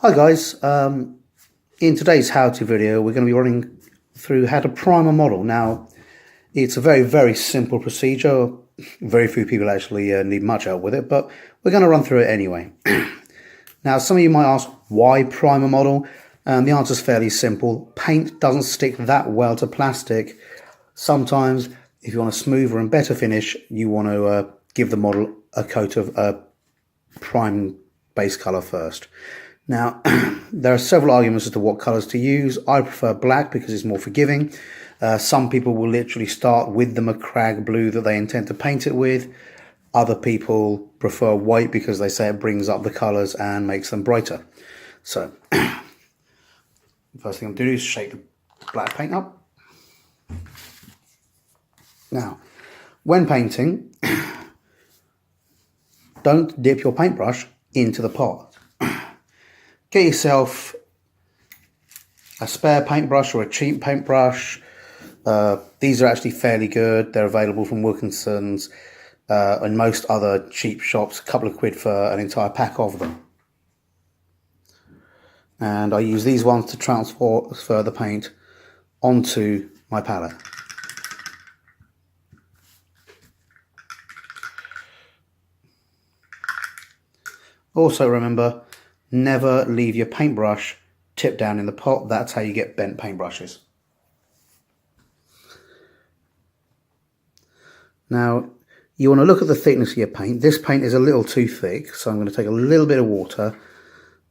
Hi guys, in today's how-to video we're going to be running through how to prime a model. Now it's a very simple procedure. Very few people actually need much help with it, but we're going to run through it anyway. Now some of you might ask, why prime a model? The answer is fairly simple. Paint doesn't stick that well to plastic. Sometimes if you want a smoother and better finish, you want to give the model a coat of prime base color first. Now, there are several arguments as to what colours to use. I prefer black because it's more forgiving. Some people will literally start with the Macragge blue that they intend to paint it with. Other people prefer white because they say it brings up the colours and makes them brighter. So, first thing I'm going to do is shake the black paint up. Now, when painting, don't dip your paintbrush into the pot. Get yourself a spare paintbrush or a cheap paintbrush. These are actually fairly good. They're available from Wilkinson's and most other cheap shops, a couple of quid for an entire pack of them. And I use these ones to transfer the paint onto my palette. Also remember, never leave your paintbrush tipped down in the pot. That's how you get bent paintbrushes. Now, you want to look at the thickness of your paint. This paint is a little too thick, so I'm going to take a little bit of water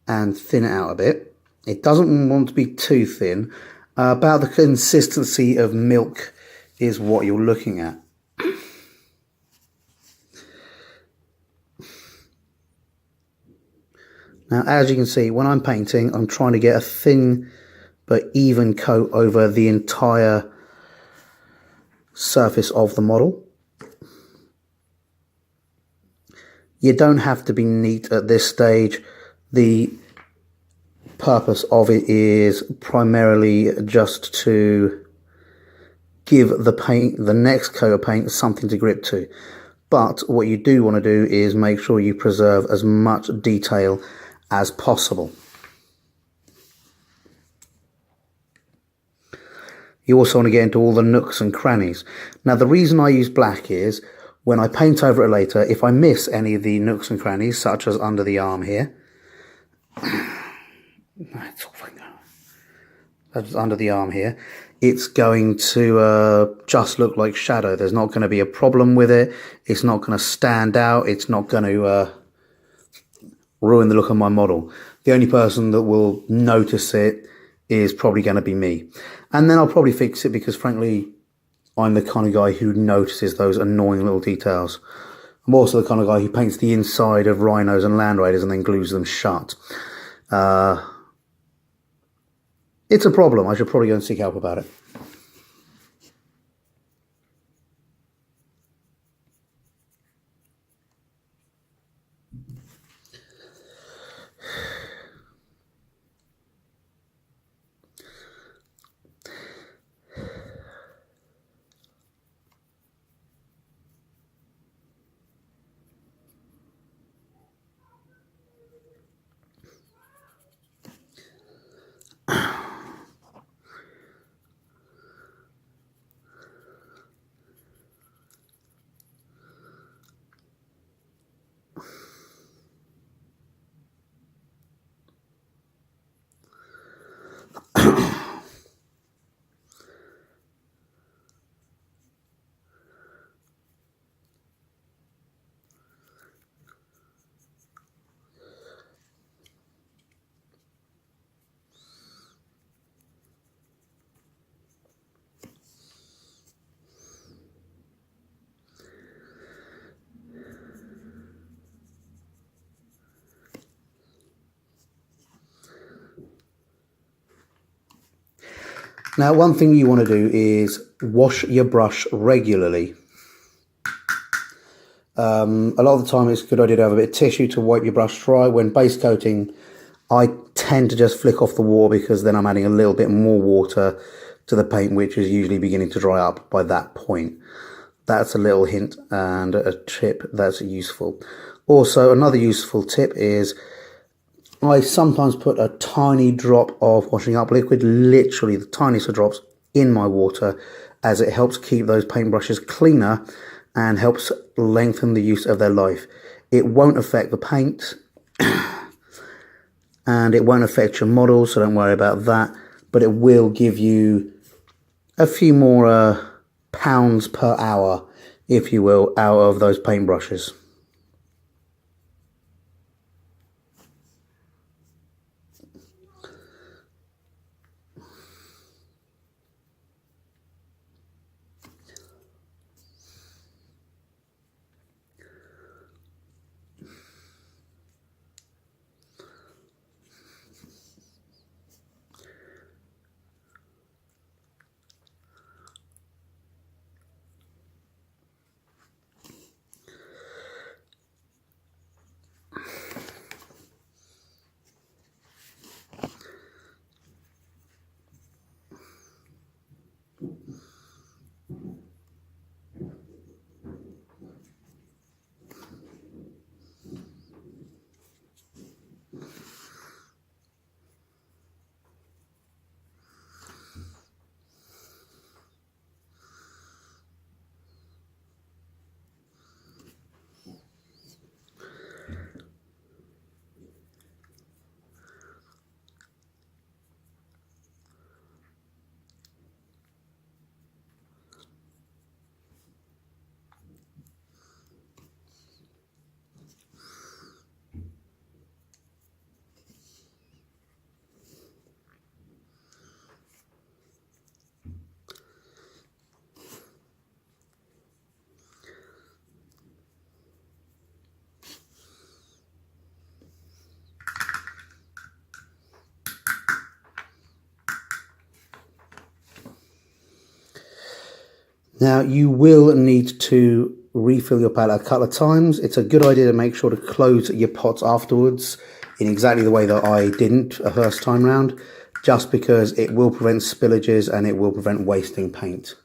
and thin it out a bit. It doesn't want to be too thin. About the consistency of milk is what you're looking at. Now, as you can see, when I'm painting, I'm trying to get a thin but even coat over the entire surface of the model. You don't have to be neat at this stage. The purpose of it is primarily just to give the next coat of paint something to grip to. But what you do want to do is make sure you preserve as much detail as possible. You also want to get into all the nooks and crannies. Now the reason I use black is when I paint over it later, if I miss any of the nooks and crannies, such as under the arm here, that's under the arm here, it's going to just look like shadow. There's not going to be a problem with it. It's not going to stand out. It's not going to ruin the look of my model. The only person that will notice it is probably going to be me. And then I'll probably fix it because frankly, I'm the kind of guy who notices those annoying little details. I'm also the kind of guy who paints the inside of Rhinos and Land Raiders and then glues them shut. It's a problem. I should probably go and seek help about it. Now, one thing you want to do is wash your brush regularly. A lot of the time it's a good idea to have a bit of tissue to wipe your brush dry. When base coating, I tend to just flick off the water because then I'm adding a little bit more water to the paint, which is usually beginning to dry up by that point. That's a little hint and a tip that's useful. Also, another useful tip is I sometimes put a tiny drop of washing up liquid, literally the tiniest of drops, in my water, as it helps keep those paintbrushes cleaner and helps lengthen the use of their life. It won't affect the paint and it won't affect your model, so don't worry about that, but it will give you a few more pounds per hour, if you will, out of those paintbrushes. Now, you will need to refill your palette a couple of times. It's a good idea to make sure to close your pots afterwards in exactly the way that I didn't a first time round, just because it will prevent spillages and it will prevent wasting paint.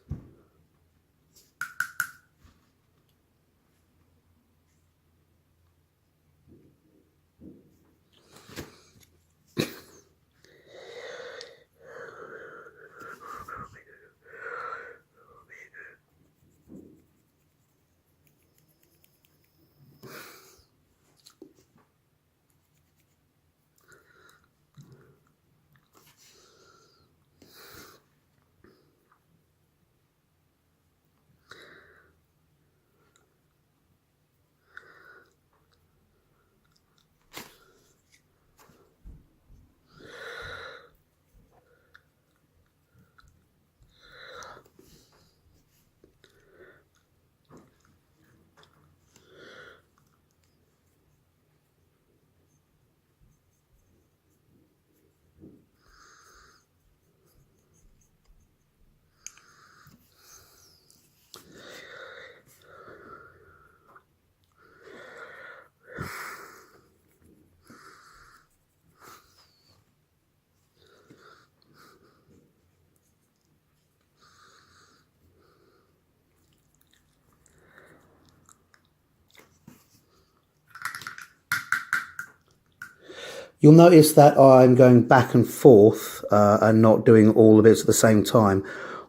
You'll notice that I'm going back and forth and not doing all of it at the same time.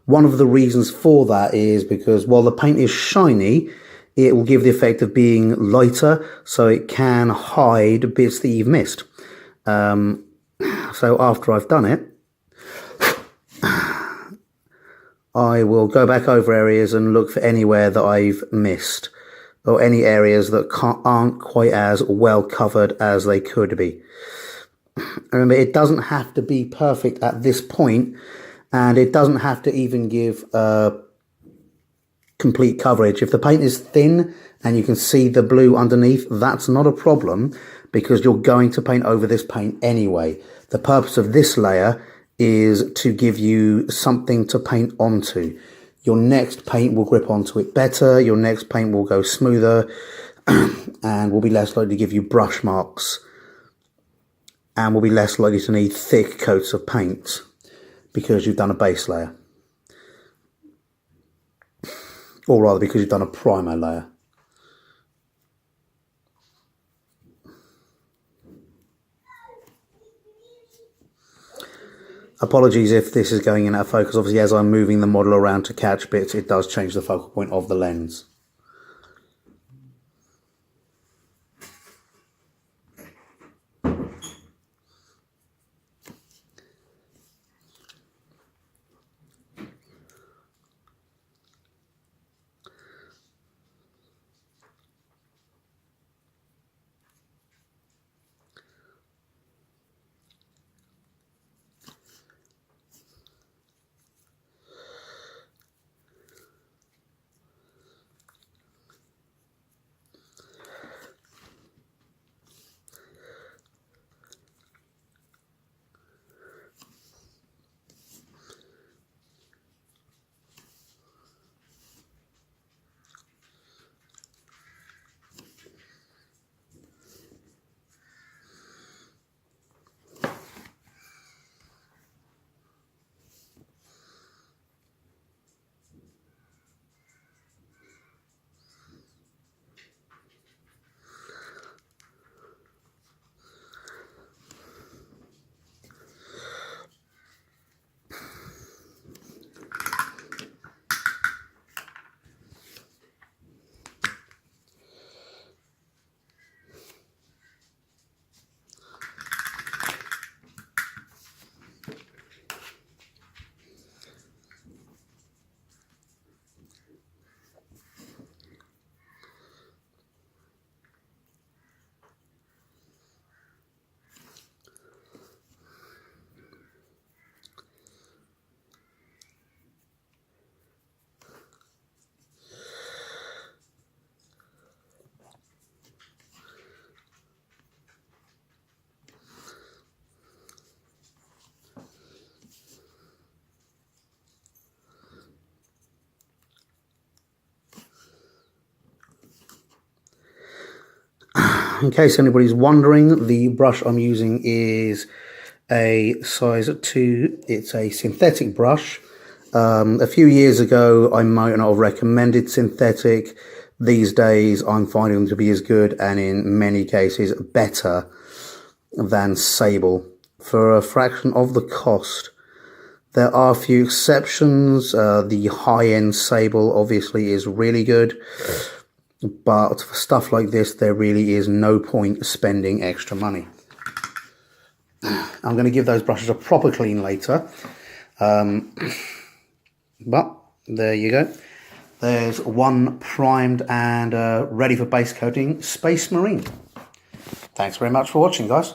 One of the reasons for that is because while the paint is shiny, it will give the effect of being lighter, so it can hide bits that you've missed. So after I've done it, I will go back over areas and look for anywhere that I've missed, or any areas that aren't quite as well covered as they could be. Remember, it doesn't have to be perfect at this point, and it doesn't have to even give complete coverage. If the paint is thin and you can see the blue underneath, that's not a problem, because you're going to paint over this paint anyway. The purpose of this layer is to give you something to paint onto. Your next paint will grip onto it better, your next paint will go smoother, and will be less likely to give you brush marks, and will be less likely to need thick coats of paint because you've done a base layer. Or rather, because you've done a primer layer. Apologies if this is going in out of focus. Obviously, as I'm moving the model around to catch bits, it does change the focal point of the lens. In case anybody's wondering, the brush I'm using is a size 2. It's a synthetic brush. A few years ago, I might not have recommended synthetic. These days, I'm finding them to be as good and in many cases better than Sable for a fraction of the cost. There are a few exceptions. The high-end Sable obviously is really good. But for stuff like this, there really is no point spending extra money. I'm going to give those brushes a proper clean later. But there you go. There's one primed and ready for base coating Space Marine. Thanks very much for watching, guys.